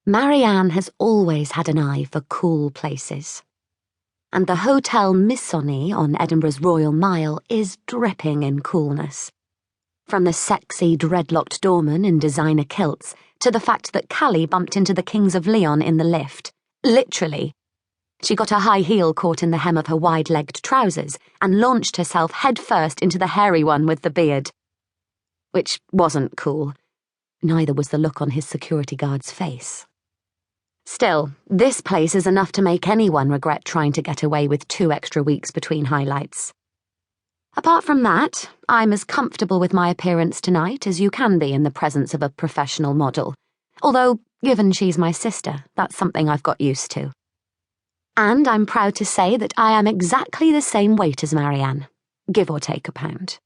Marianne has always had an eye for cool places. And the Hotel Missoni on Edinburgh's Royal Mile is dripping in coolness. From the sexy, dreadlocked doorman in designer kilts to the fact that Callie bumped into the Kings of Leon in the lift. Literally. She got a high heel caught in the hem of her wide-legged trousers and launched herself headfirst into the hairy one with the beard. Which wasn't cool. Neither was the look on his security guard's face. Still, this place is enough to make anyone regret trying to get away with 2 extra weeks between highlights. Apart from that, I'm as comfortable with my appearance tonight as you can be in the presence of a professional model. Although, given she's my sister, that's something I've got used to. And I'm proud to say that I am exactly the same weight as Marianne, give or take a pound.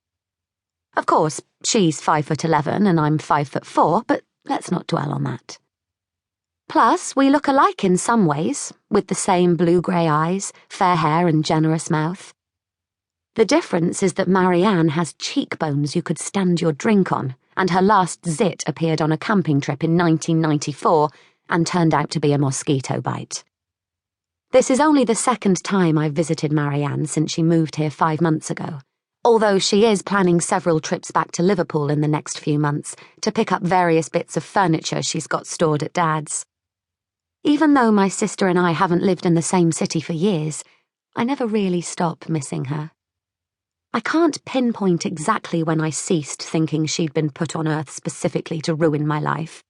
Of course, she's 5'11" and I'm 5'4", but let's not dwell on that. Plus, we look alike in some ways, with the same blue-grey eyes, fair hair and generous mouth. The difference is that Marianne has cheekbones you could stand your drink on, and her last zit appeared on a camping trip in 1994 and turned out to be a mosquito bite. This is only the second time I've visited Marianne since she moved here 5 months ago, although she is planning several trips back to Liverpool in the next few months to pick up various bits of furniture she's got stored at Dad's. Even though my sister and I haven't lived in the same city for years, I never really stop missing her. I can't pinpoint exactly when I ceased thinking she'd been put on Earth specifically to ruin my life.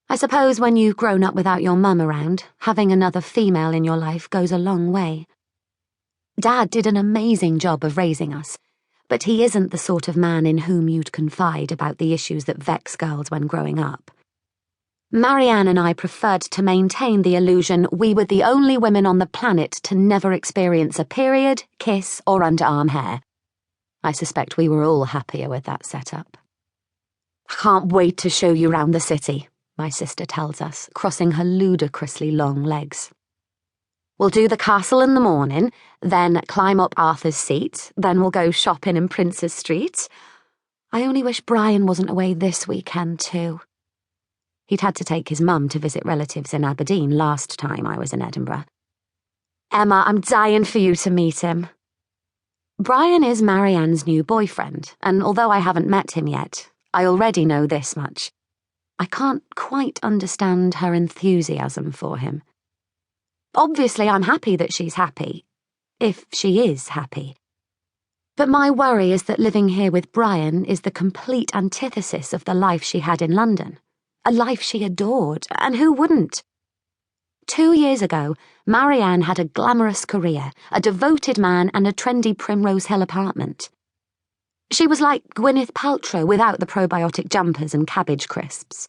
I suppose when you've grown up without your mum around, having another female in your life goes a long way. Dad did an amazing job of raising us, but he isn't the sort of man in whom you'd confide about the issues that vex girls when growing up. Marianne and I preferred to maintain the illusion we were the only women on the planet to never experience a period, kiss, or underarm hair. I suspect we were all happier with that setup. I can't wait to show you round the city, my sister tells us, crossing her ludicrously long legs. We'll do the castle in the morning, then climb up Arthur's Seat, then we'll go shopping in Princes Street. I only wish Brian wasn't away this weekend too. He'd had to take his mum to visit relatives in Aberdeen last time I was in Edinburgh. Emma, I'm dying for you to meet him. Brian is Marianne's new boyfriend, and although I haven't met him yet, I already know this much. I can't quite understand her enthusiasm for him. Obviously, I'm happy that she's happy, if she is happy. But my worry is that living here with Brian is the complete antithesis of the life she had in London. A life she adored, and who wouldn't? 2 years ago, Marianne had a glamorous career, a devoted man, and a trendy Primrose Hill apartment. She was like Gwyneth Paltrow without the probiotic jumpers and cabbage crisps.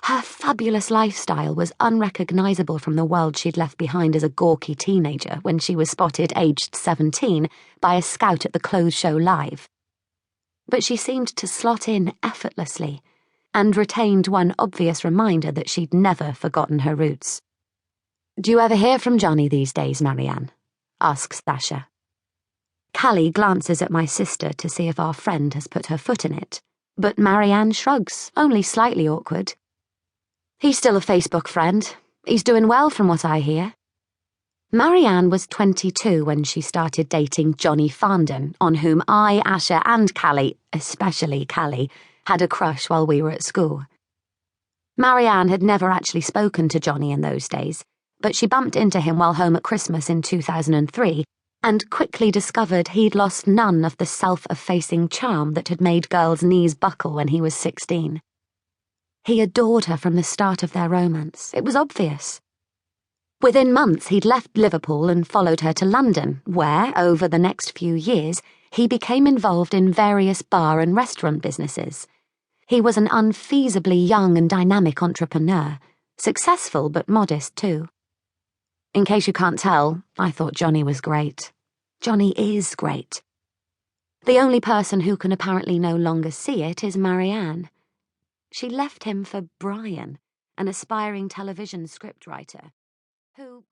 Her fabulous lifestyle was unrecognisable from the world she'd left behind as a gawky teenager when she was spotted aged 17 by a scout at the clothes show live. But she seemed to slot in effortlessly, and retained one obvious reminder that she'd never forgotten her roots. Do you ever hear from Johnny these days, Marianne? Asks Thasha. Callie glances at my sister to see if our friend has put her foot in it, but Marianne shrugs, only slightly awkward. He's still a Facebook friend. He's doing well from what I hear. Marianne was 22 when she started dating Johnny Farndon, on whom I, Asha, and Callie, especially Callie, had a crush while we were at school. Marianne had never actually spoken to Johnny in those days, but she bumped into him while home at Christmas in 2003 and quickly discovered he'd lost none of the self-effacing charm that had made girls' knees buckle when he was 16. He adored her from the start of their romance. It was obvious. Within months, he'd left Liverpool and followed her to London, where, over the next few years, he became involved in various bar and restaurant businesses. He was an unfeasibly young and dynamic entrepreneur, successful but modest too. In case you can't tell, I thought Johnny was great. Johnny is great. The only person who can apparently no longer see it is Marianne. She left him for Brian, an aspiring television scriptwriter, who...